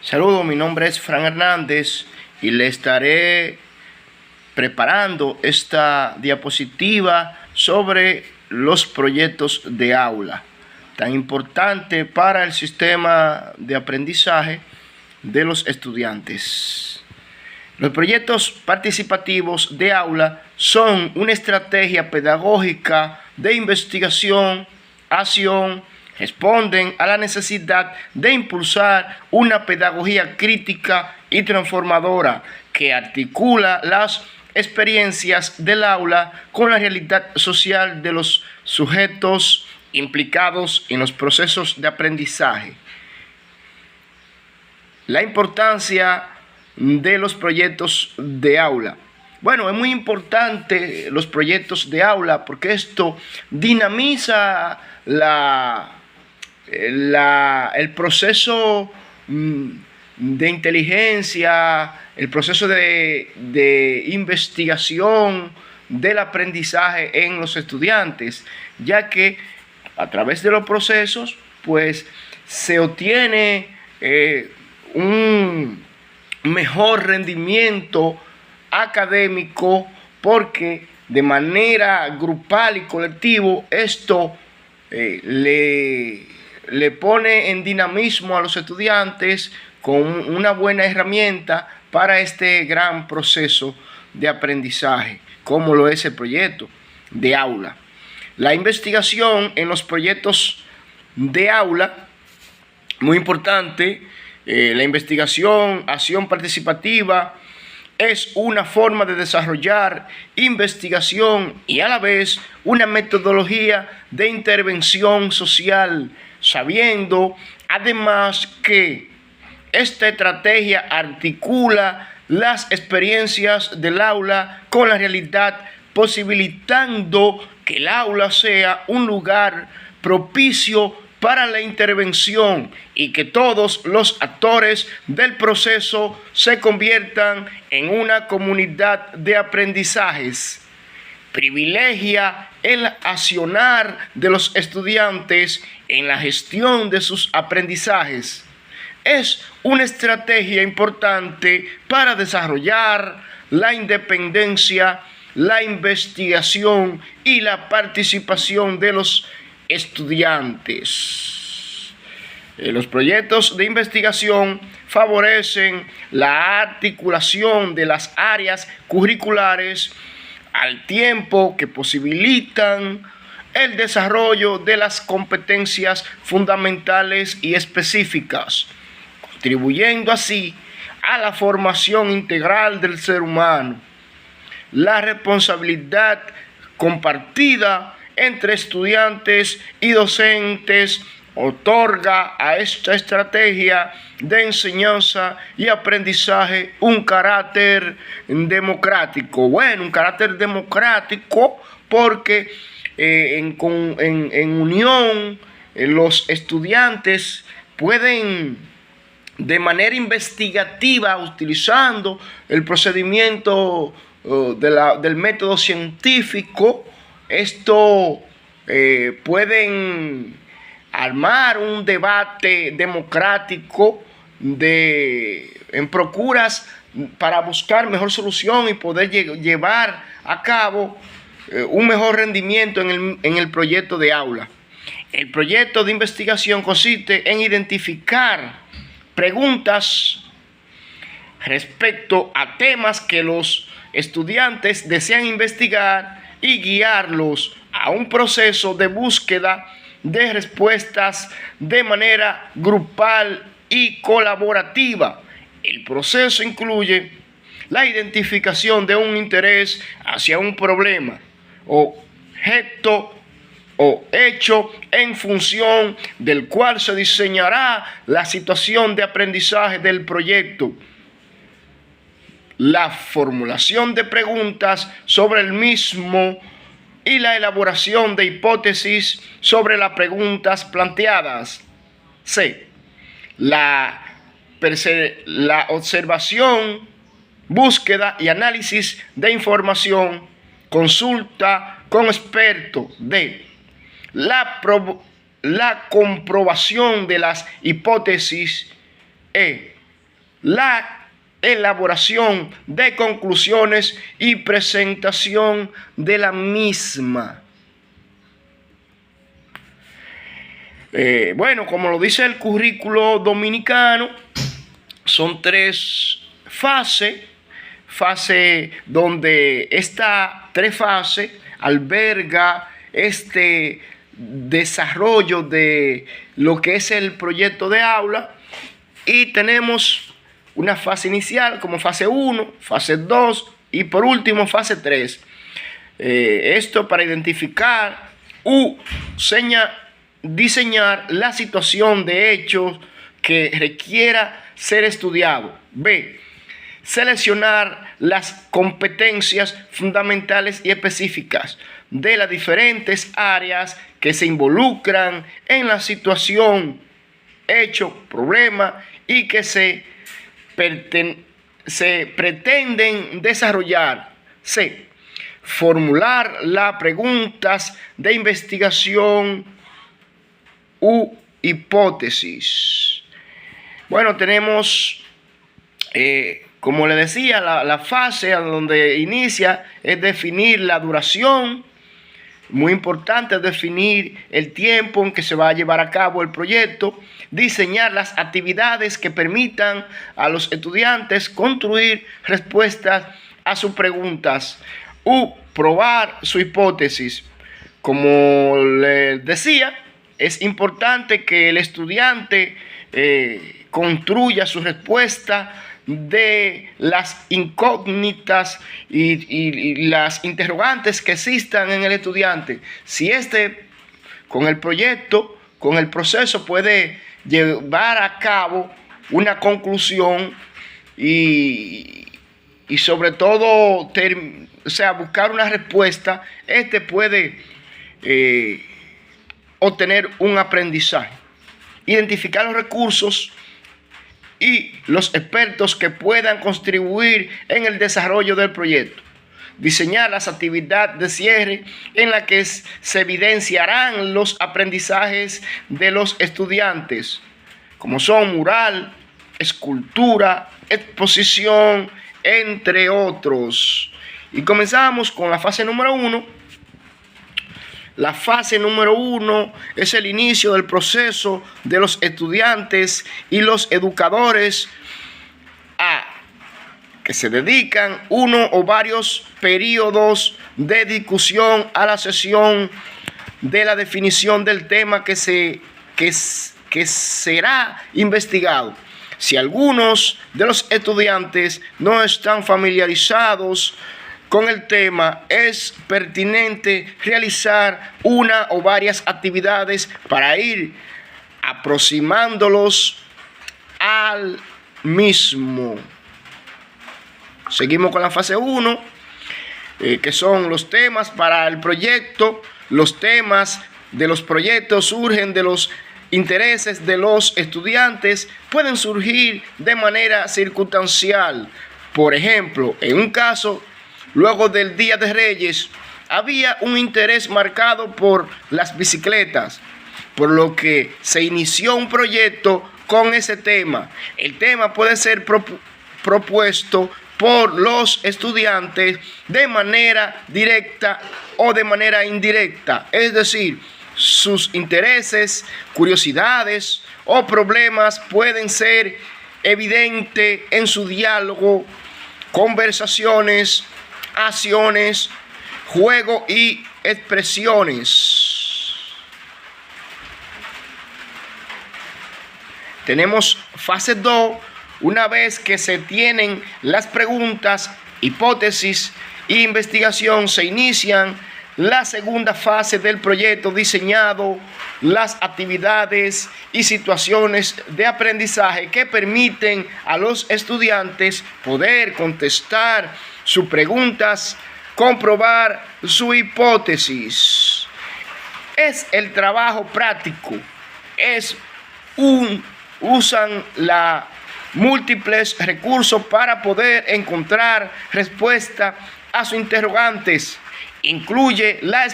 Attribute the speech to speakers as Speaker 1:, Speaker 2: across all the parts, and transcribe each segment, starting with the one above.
Speaker 1: Saludos, mi nombre es Fran Hernández y le estaré preparando esta diapositiva sobre los proyectos de aula, tan importante para el sistema de aprendizaje de los estudiantes. Los proyectos participativos de aula son una estrategia pedagógica de investigación, acción, responden a la necesidad de impulsar una pedagogía crítica y transformadora que articula las experiencias del aula con la realidad social de los sujetos implicados en los procesos de aprendizaje. La importancia de los proyectos de aula. Bueno, es muy importante los proyectos de aula porque esto dinamiza el proceso de inteligencia, el proceso de investigación del aprendizaje en los estudiantes, ya que a través de los procesos pues se obtiene un mejor rendimiento académico, porque de manera grupal y colectivo esto le pone en dinamismo a los estudiantes con una buena herramienta para este gran proceso de aprendizaje, como lo es el proyecto de aula. La investigación en los proyectos de aula, muy importante. La investigación, acción participativa, es una forma de desarrollar investigación y a la vez una metodología de intervención social, sabiendo además que esta estrategia articula las experiencias del aula con la realidad, posibilitando que el aula sea un lugar propicio para la intervención y que todos los actores del proceso se conviertan en una comunidad de aprendizajes. Privilegia el accionar de los estudiantes en la gestión de sus aprendizajes. Es una estrategia importante para desarrollar la independencia, la investigación y la participación de los estudiantes. Los proyectos de investigación favorecen la articulación de las áreas curriculares al tiempo que posibilitan el desarrollo de las competencias fundamentales y específicas, contribuyendo así a la formación integral del ser humano. La responsabilidad compartida entre estudiantes y docentes otorga a esta estrategia de enseñanza y aprendizaje un carácter democrático. Bueno, un carácter democrático porque en unión los estudiantes pueden de manera investigativa, utilizando el procedimiento del método científico, pueden armar un debate democrático en procuras para buscar mejor solución y poder llevar a cabo un mejor rendimiento en el proyecto de aula. El proyecto de investigación consiste en identificar preguntas respecto a temas que los estudiantes desean investigar y guiarlos a un proceso de búsqueda de respuestas de manera grupal y colaborativa. El proceso incluye la identificación de un interés hacia un problema, objeto o hecho en función del cual se diseñará la situación de aprendizaje del proyecto, la formulación de preguntas sobre el mismo y la elaboración de hipótesis sobre las preguntas planteadas. C. La observación, búsqueda y análisis de información, consulta con expertos. D. La comprobación de las hipótesis. E. la elaboración de conclusiones y presentación de la misma. Bueno, como lo dice el currículo dominicano, son 3 fases. Fase donde esta 3 fases alberga este desarrollo de lo que es el proyecto de aula, y tenemos una fase inicial como fase 1, fase 2 y por último fase 3. Esto para identificar diseñar la situación de hechos que requiera ser estudiado. B. Seleccionar las competencias fundamentales y específicas de las diferentes áreas que se involucran en la situación, hecho, problema y que se pretenden desarrollar. C. Formular las preguntas de investigación u hipótesis. Bueno, tenemos, como le decía, la fase donde inicia es definir la duración. Muy importante definir el tiempo en que se va a llevar a cabo el proyecto, diseñar las actividades que permitan a los estudiantes construir respuestas a sus preguntas u probar su hipótesis. Como les decía, es importante que el estudiante construya su respuesta de las incógnitas y las interrogantes que existan en el estudiante. Si con el proyecto, con el proceso, puede llevar a cabo una conclusión y sobre todo buscar una respuesta, puede obtener un aprendizaje. Identificar los recursos y los expertos que puedan contribuir en el desarrollo del proyecto. Diseñar las actividades de cierre en las que se evidenciarán los aprendizajes de los estudiantes, como son mural, escultura, exposición, entre otros. Y comenzamos con la fase número 1. La fase número 1 es el inicio del proceso de los estudiantes y los educadores que se dedican uno o varios periodos de discusión a la sesión de la definición del tema que será investigado. Si algunos de los estudiantes no están familiarizados con el tema, es pertinente realizar una o varias actividades para ir aproximándolos al mismo. Seguimos con la fase 1, que son los temas para el proyecto. Los temas de los proyectos surgen de los intereses de los estudiantes, pueden surgir de manera circunstancial. Por ejemplo, en un caso, luego del Día de Reyes, había un interés marcado por las bicicletas, por lo que se inició un proyecto con ese tema. El tema puede ser propuesto por los estudiantes de manera directa o de manera indirecta, es decir, sus intereses, curiosidades o problemas pueden ser evidentes en su diálogo, conversaciones, acciones, juego y expresiones. Tenemos fase 2, una vez que se tienen las preguntas, hipótesis e investigación, se inician la segunda fase del proyecto diseñado, las actividades y situaciones de aprendizaje que permiten a los estudiantes poder contestar sus preguntas, comprobar su hipótesis. Es el trabajo práctico, usan múltiples recursos para poder encontrar respuesta a sus interrogantes. Incluye la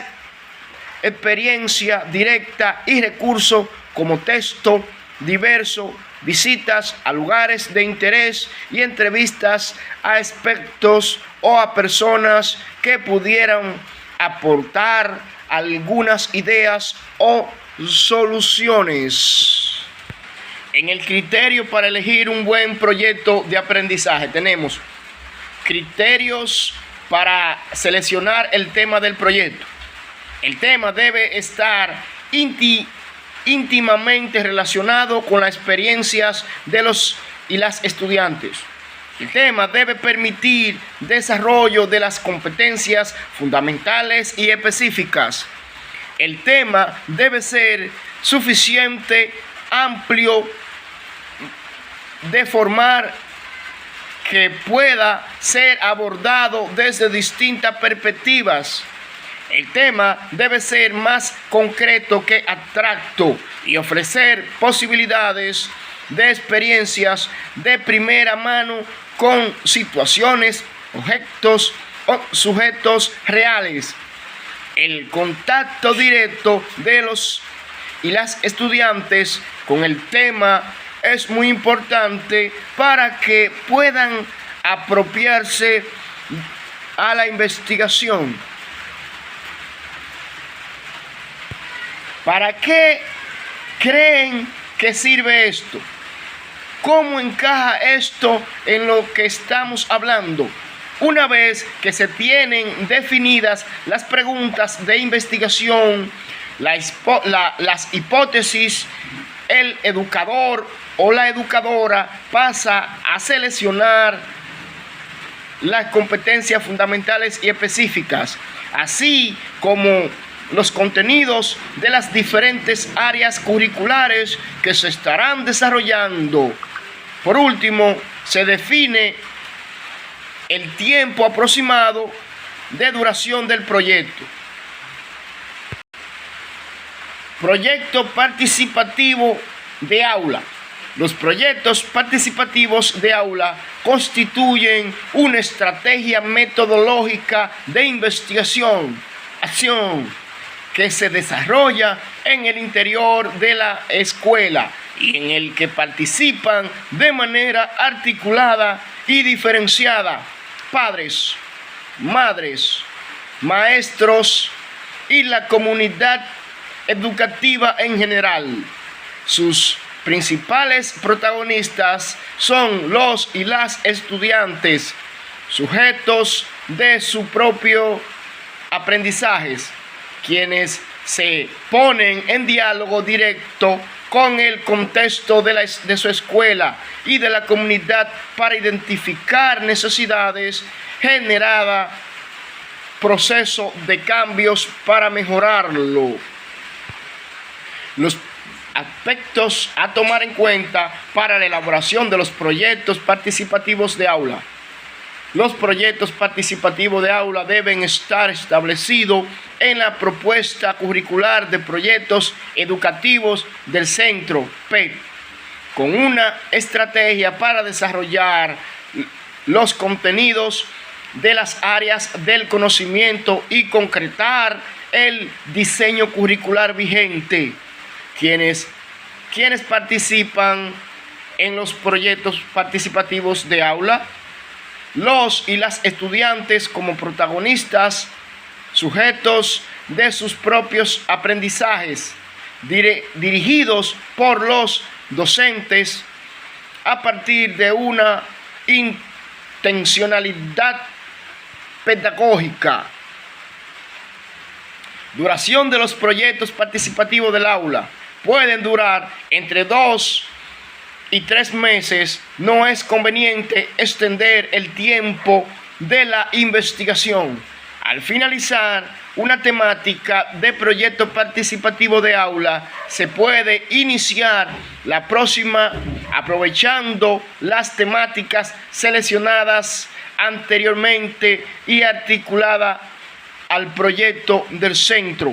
Speaker 1: experiencia directa y recursos como texto diverso, visitas a lugares de interés y entrevistas a expertos o a personas que pudieran aportar algunas ideas o soluciones. En el criterio para elegir un buen proyecto de aprendizaje tenemos criterios para seleccionar el tema del proyecto. El tema debe estar íntimamente relacionado con las experiencias de los y las estudiantes. El tema debe permitir desarrollo de las competencias fundamentales y específicas. El tema debe ser suficiente, amplio, de forma que pueda ser abordado desde distintas perspectivas. El tema debe ser más concreto que abstracto y ofrecer posibilidades de experiencias de primera mano con situaciones, objetos o sujetos reales. El contacto directo de los y las estudiantes con el tema es muy importante para que puedan apropiarse a la investigación. ¿Para qué creen que sirve esto? ¿Cómo encaja esto en lo que estamos hablando? Una vez que se tienen definidas las preguntas de investigación, las hipótesis, el educador o la educadora pasa a seleccionar las competencias fundamentales y específicas, así como los contenidos de las diferentes áreas curriculares que se estarán desarrollando. Por último, se define el tiempo aproximado de duración del proyecto. Proyecto participativo de aula. Los proyectos participativos de aula constituyen una estrategia metodológica de investigación, acción, que se desarrolla en el interior de la escuela y en el que participan de manera articulada y diferenciada padres, madres, maestros y la comunidad educativa en general. Sus principales protagonistas son los y las estudiantes, sujetos de su propio aprendizaje, quienes se ponen en diálogo directo con el contexto de su escuela y de la comunidad para identificar necesidades, generar proceso de cambios para mejorarlo. Los aspectos a tomar en cuenta para la elaboración de los proyectos participativos de aula. Los proyectos participativos de aula deben estar establecidos en la propuesta curricular de proyectos educativos del centro PET, con una estrategia para desarrollar los contenidos de las áreas del conocimiento y concretar el diseño curricular vigente. Quienes participan en los proyectos participativos de aula, los y las estudiantes como protagonistas, sujetos de sus propios aprendizajes, dirigidos por los docentes a partir de una intencionalidad pedagógica. Duración de los proyectos participativos del aula. Pueden durar entre 2 y 3 meses. No es conveniente extender el tiempo de la investigación. Al finalizar una temática de proyecto participativo de aula, se puede iniciar la próxima aprovechando las temáticas seleccionadas anteriormente y articulada al proyecto del centro.